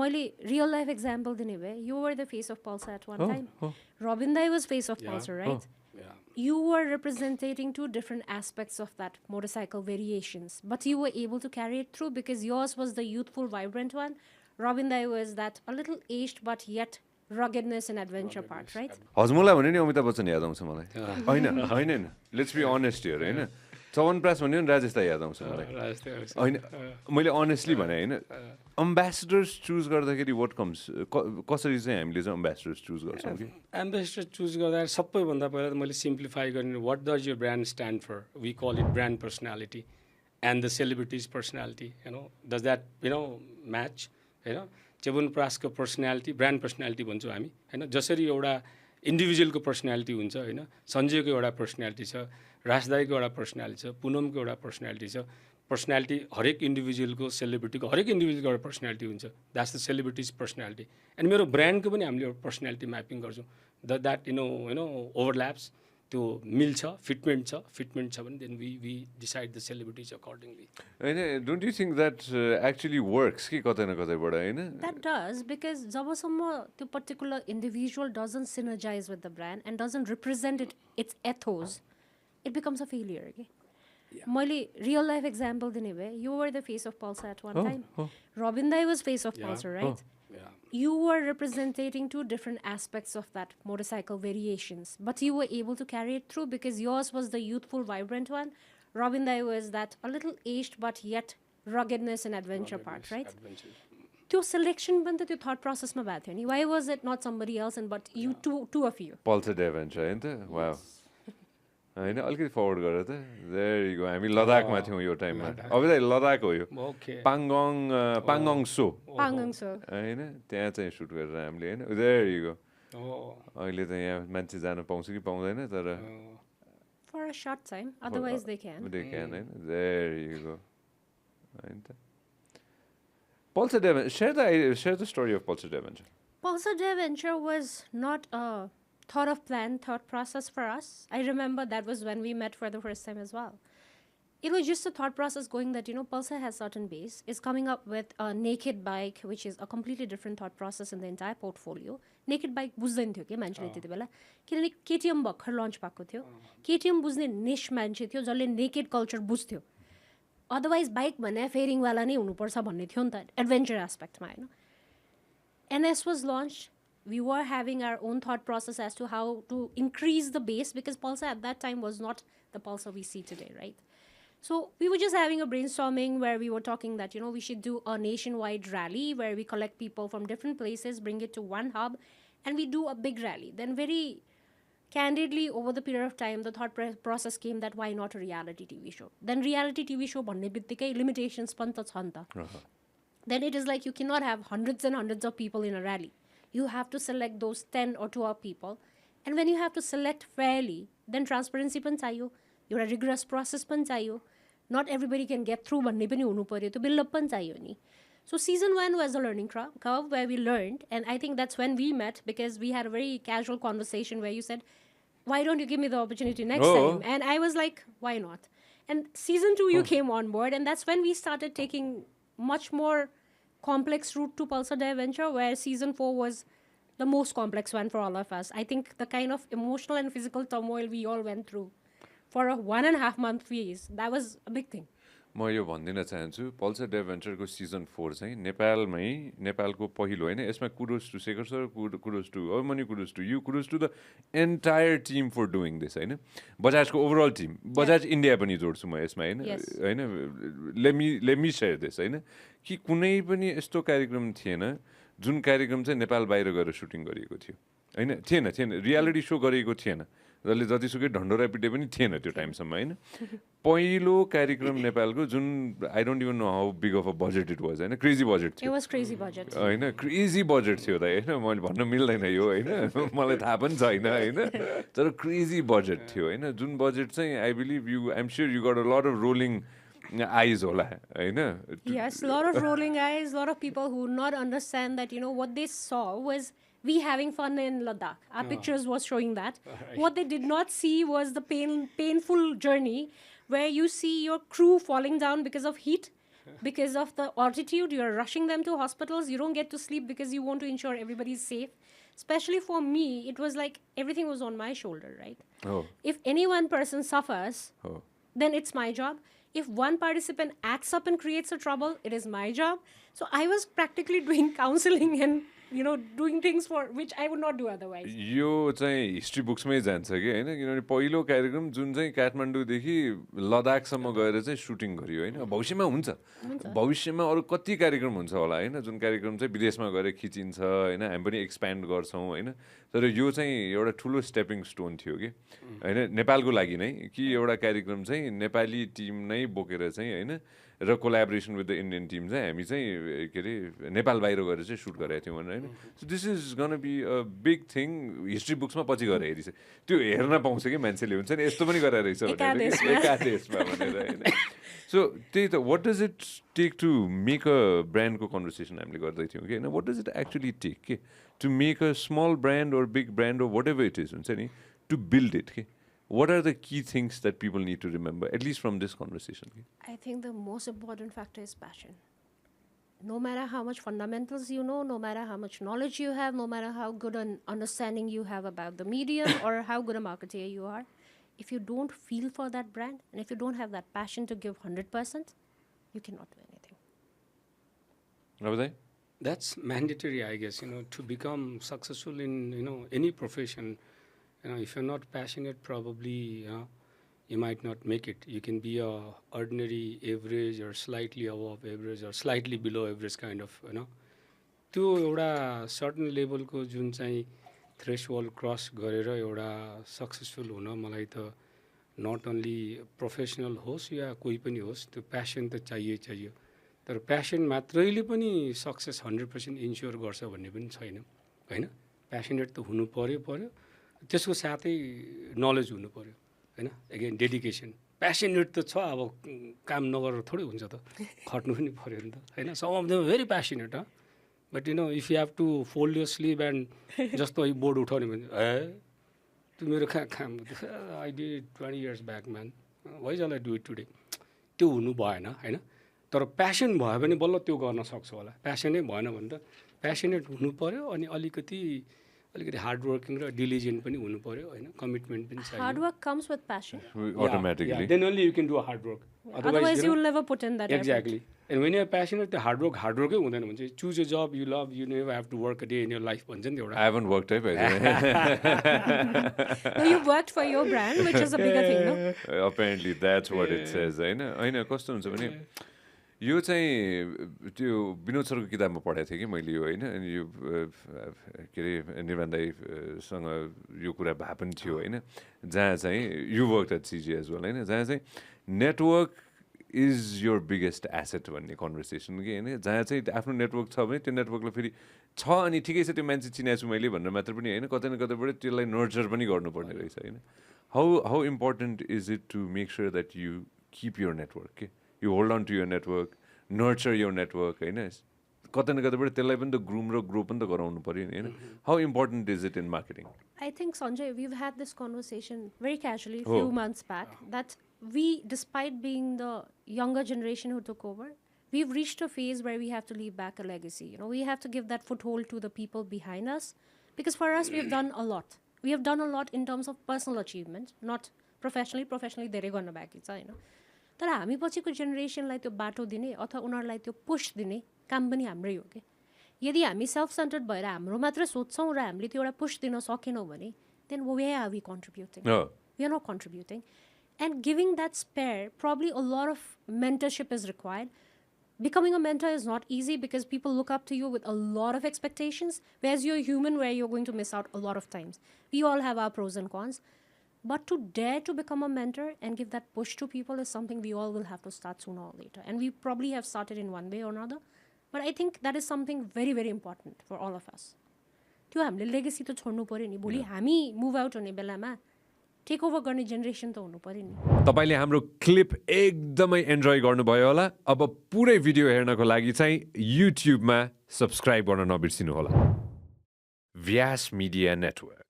मैले real life example दिने भए, you were the face of Pulsar at one time. Robin Dai was face of Pulsar, right? You were representing two different aspects of that motorcycle variations, but you were able to carry it through because yours was the youthful, vibrant one. Robin Dai was that a little aged but yet ruggedness and adventure part, right? हजुरलाई भने नि अमिताभ बच्चन याद आउँछ मलाई हैन हैन let's be honest here हैन चवन प्रास भन्यो नि राजेश दाइ याद आउँछ मलाई हैन मैले अनेस्टली भने हैन एम्बेसडर्स चुज गर्दाखेरि व्हाट कम्स कसरी चाहिँ हामीले चाहिँ एम्बेसडर्स चुज गर्छौं कि एम्बेसडर चुज गर्दा सबैभन्दा पहिला त मैले सिम्प्लिफाई गर्ने what does your brand stand for we call it brand personality and the celebrities personality does that match हैन च्यवनप्रासको पर्सनालिटी ब्रान्ड पर्सनालिटी भन्छौँ हामी हैन जसरी एउटा इन्डिभिजुअलको पर्सनालिटी हुन्छ हैन सञ्जयको एउटा पर्सनालिटी छ राजदाईको एउटा पर्सनालिटी छ पुनमको एउटा पर्सनालिटी छ पर्सनालिटी हरेक इन्डिभिजुअलको सेलिब्रिटीको हरेक इन्डिभिजुअलको एउटा पर्सनालिटी हुन्छ that's the celebrities personality and मेरो ब्रान्डको पनि हामीले एउटा पर्सनालिटी म्यापिङ गर्छौँ द्याट ओभरल्याप्स त्यो मिल्छ फिटमेन्ट छ भने then we decide the celebrities accordingly हैन don't you think that actually works कि कतै न कतैबाट हैन That does, because जबसम्म त्यो particular individual doesn't synergize with the brand and doesn't represent its ethos, it becomes a failure. Okay? मैले real life example दिने भए, you were the face of Pulsar at one time. Robin Dai was face of Pulsar, right? You were representing two different aspects of that motorcycle variations, but you were able to carry it through because yours was the youthful, vibrant one. Robin Dai was that a little aged but yet ruggedness and adventure part, right? त्यो selection पनि त त्यो thought process मा भएको थियो नि. Why was it not somebody else and but you two of you? Pulsar adventure हैन त वाउ हैन अलिकति फरवर्ड गरेर त देयर यु गो हामी लद्दाखमा थियौँ यो टाइममा अब त लद्दाख हो यो पाङगङ सो हैन त्यहाँ चाहिँ सुट गरेर हामीले हैन देयर यु गो अहिले त यहाँ मान्छे जान पाउँछ कि पाउँदैन तर For a short time, otherwise they can. They can, हैन देयर यु गो हैन त Pulsar Adventure, share the story of Pulsar Adventure. Pulsar Adventure was not a thought process for us. I remember that was when we met for the first time as well. It was just a thought process going that, Pulsar has certain base, is coming up with a naked bike, which is a completely different thought process in the entire portfolio. Naked bike बुझ्दैन थियो के मान्छेले त्यति बेला किनभने KTM भर्खर lunch भएको थियो केटीएम बुझ्ने निश मान्छे थियो जसले नेकेड कल्चर बुझ्थ्यो अदरवाइज बाइक भने फेरिङवाला नै हुनुपर्छ भन्ने थियो नि त एडभेन्चर एस्पेक्टमा हैन NS was launched. We were having our own thought process as to how to increase the base because Pulsar at that time was not the Pulsar we see today, right? So we were just having a brainstorming where we were talking that, we should do a nationwide rally where we collect people from different places, bring it to one hub, and we do a big rally. Then very candidly, over the period of time, the thought process came that why not a reality TV show? Then reality TV show भन्ने बित्तिकै limitations पनि त छ नि त. Then it is like you cannot have hundreds and hundreds of people in a rally. You have to select those 10 or 12 people. And when you have to select fairly, then transparency पनि चाहियो. एउटा rigorous process पनि चाहियो. Not everybody can get through भन्ने पनि हुनु पर्यो. त्यो build up पनि चाहियो नि. So season 1 was a learning curve where we learned. And I think that's when we met because we had a very casual conversation where you said, why don't you give me the opportunity next time? And I was like, why not? And season 2, you came on board. And that's when we started taking much more complex route to Pulsar Adventure, where season 4 was the most complex one for all of us. I think the kind of emotional and physical turmoil we all went through for a 1.5 month phase, that was a big thing. म यो भनिदिन चाहन्छु Pulsar एडभेन्चरको season 4 चाहिँ नेपालको पहिलो हैन यसमा kudos to Shekhar sir kudos to Mani kudos to you kudos to the entire team for doing this हैन बजाजको ओभरअल टिम बजाज इन्डिया पनि जोड्छु म यसमा हैन लेट मी शेयर दिस हैन कि कुनै पनि यस्तो कार्यक्रम थिएन जुन कार्यक्रम चाहिँ नेपाल बाहिर गएर सुटिङ गरिएको थियो हैन थिएन रियालिटी सो गरिएको थिएन जसले जतिसुकै ढन्डोरा पिटे पनि थिएन त्यो टाइमसम्म हैन पहिलो कार्यक्रम नेपालको जुन I don't even know how big of a budget it was हैन क्रेजी बजेट थियो It was crazy budget. हैन क्रेजी बजेट थियो त हैन मैले भन्न मिल्दैन यो हैन मलाई थाहा पनि छैन हैन तर क्रेजी बजेट थियो हैन जुन बजेट चाहिँ I believe you I am sure you got a lot of rolling eyes होला हैन Yes, a lot of rolling eyes, a lot of people who not understand that, what they saw was we having fun in Ladakh. Our pictures was showing that. Right. What they did not see was the painful journey where you see your crew falling down because of heat, because of the altitude. You're rushing them to hospitals. You don't get to sleep because you want to ensure everybody's safe. Especially for me, it was like everything was on my shoulder, right? Oh. If any one person suffers, Oh. then it's my job. If one participant acts up and creates a trouble, it is my job. So I was practically doing counseling and, doing things for which I would not do otherwise. यो चाहिँ history बुक्समै जान्छ कि होइन किनभने पहिलो कार्यक्रम जुन चाहिँ काठमाडौँदेखि लद्दाखसम्म गएर चाहिँ सुटिङ गरियो होइन भविष्यमा हुन्छ भविष्यमा अरू कति कार्यक्रम हुन्छ होला होइन जुन कार्यक्रम चाहिँ विदेशमा गएर खिचिन्छ होइन हामी पनि एक्सप्यान्ड गर्छौँ होइन तर यो चाहिँ एउटा ठुलो स्टेपिङ स्टोन थियो कि होइन नेपालको लागि नै कि एउटा कार्यक्रम चाहिँ नेपाली टिम नै बोकेर चाहिँ होइन र collaboration with the Indian team चाहिँ हामी चाहिँ के अरे नेपाल बाहिर गएर चाहिँ सुट गरेका थियौँ भनेर होइन so this is gonna be a big thing history बुक्समा पछि गएर हेरिछ त्यो हेर्न पाउँछ कि मान्छेले हुन्छ नि यस्तो पनि गरेर रहेछ भनेर एकादेशमा भनेर होइन सो त्यही त what does it take to make a ब्रान्डको कन्भर्सेसन हामीले गर्दै थियौँ कि होइन what does it actually take के to make a small brand or big brand or whatever it is हुन्छ नि टु बिल्ड इट के What are the key things that people need to remember, at least from this conversation? I think the most important factor is passion. No matter how much fundamentals you know, no matter how much knowledge you have, no matter how good an understanding you have about the medium or how good a marketer you are, if you don't feel for that brand and if you don't have that passion to give 100%, you cannot do anything. Abhaya? That's mandatory, I guess, to become successful in, any profession. If you're not passionate, probably you might not make it. You can be a ordinary, average, or slightly above average, or slightly below average kind of, त्यो एउटा certain लेभलको जुन चाहिँ threshold cross गरेर एउटा successful हुन मलाई त नट ओन्ली प्रोफेसनल होस् या कोही पनि होस् त्यो प्यासन त चाहियो तर प्यासन मात्रैले पनि सक्सेस 100% इन्स्योर गर्छ भन्ने पनि छैन होइन प्यासनेट त हुनु पर्यो त्यसको साथै नलेज हुनु पर्यो होइन अगेन डेडिकेसन प्यासनेट त छ अब काम नगरेर थोरै हुन्छ त खट्नु पनि पर्यो नि त होइन some of them very passionate but if you have to fold your sleeve and जस्तो बोर्ड उठाउने भने त्यो मेरो काम I did 20 years back man why जल आई डु इट टुडे त्यो हुनु भएन होइन तर प्यासन भयो भने बल्ल त्यो गर्न सक्छ होला प्यासनै भएन भने त प्यासनेट हुनु पर्यो अनि अलिकति हार्ड वर्किङ र डिलिजेन्ट पनि हुनु पर्यो होइन कमिटमेन्ट पनि चाहियो Hard work comes with passion. Automatically. Then only you can do hard work. Otherwise you will never put in that exactly. And when you are passionate, the hard work हुँदैन भने चाहिँ choose a job you love, you never have to work a day in your life भन्छ नि एउटा I haven't worked by the way. No, you worked for your brand, which is a bigger thing, no? Apparently that's what it says होइन कस्तो हुन्छ भने यो चाहिँ त्यो विनोद सरको किताबमा पढाएको थिएँ कि मैले यो होइन अनि यो के अरे निर्माण दाईसँग यो कुरा भए पनि थियो होइन जहाँ चाहिँ you work at CG as well होइन जहाँ चाहिँ network is your biggest asset भन्ने कन्भर्सेसन कि होइन जहाँ चाहिँ आफ्नो नेटवर्क छ भने त्यो नेटवर्कलाई फेरि छ अनि ठिकै छ त्यो मान्छे चिनाएको छु मैले भनेर मात्र पनि होइन कतै न कतैबाट त्यसलाई नर्चर पनि गर्नुपर्ने रहेछ होइन how important is it to make sure that you keep your network के you hold on to your network, nurture your network, होइन कतै न कतैबाट त्यसलाई पनि त ग्रुम र ग्रो पनि त गराउनु पर्यो नि होइन how important is it in marketing I think, Sanjay, we've had this conversation very casually a few months back that we, despite being the younger generation who took over, we've reached a phase where we have to leave back a legacy. We have to give that foothold to the people behind us because for us, we've done a lot. We have done a lot in terms of personal achievement, not professionally. Professionally, धेरै गर्न बाँकी छ होइन तर हामी पछिको जेनेरेसनलाई त्यो बाटो दिने अथवा उनीहरूलाई त्यो पुश दिने काम पनि हाम्रै हो कि यदि हामी सेल्फ सेन्टर्ड भएर हाम्रो मात्र सोच्छौँ र हामीले त्यो एउटा पुश दिन सकेनौँ भने then where are we contributing we are not contributing and giving that spare probably a lot of mentorship is required Becoming a mentor is not easy because people look up to you with a lot of expectations, whereas you're human where you're going to miss out a lot of times. We all have our pros and cons. But to dare to become a mentor and give that push to people is something we all will have to start sooner or later. And we probably have started in one way or another. But I think that is something very, very important for all of us. त्यो हामीले legacy त छोड्नु पर्यो नि भोलि हामी move out हुने बेलामा टेक ओभर गर्ने जेनेरेसन त हुनु पर्यो नि तपाईले हाम्रो क्लिप एकदमै एन्जोय गर्नुभयो होला अब पुरै भिडियो हेर्नको लागि चाहिँ युट्युबमा सब्स्क्राइब गर्न नबिर्सिनु होला व्यास मिडिया नेटवर्क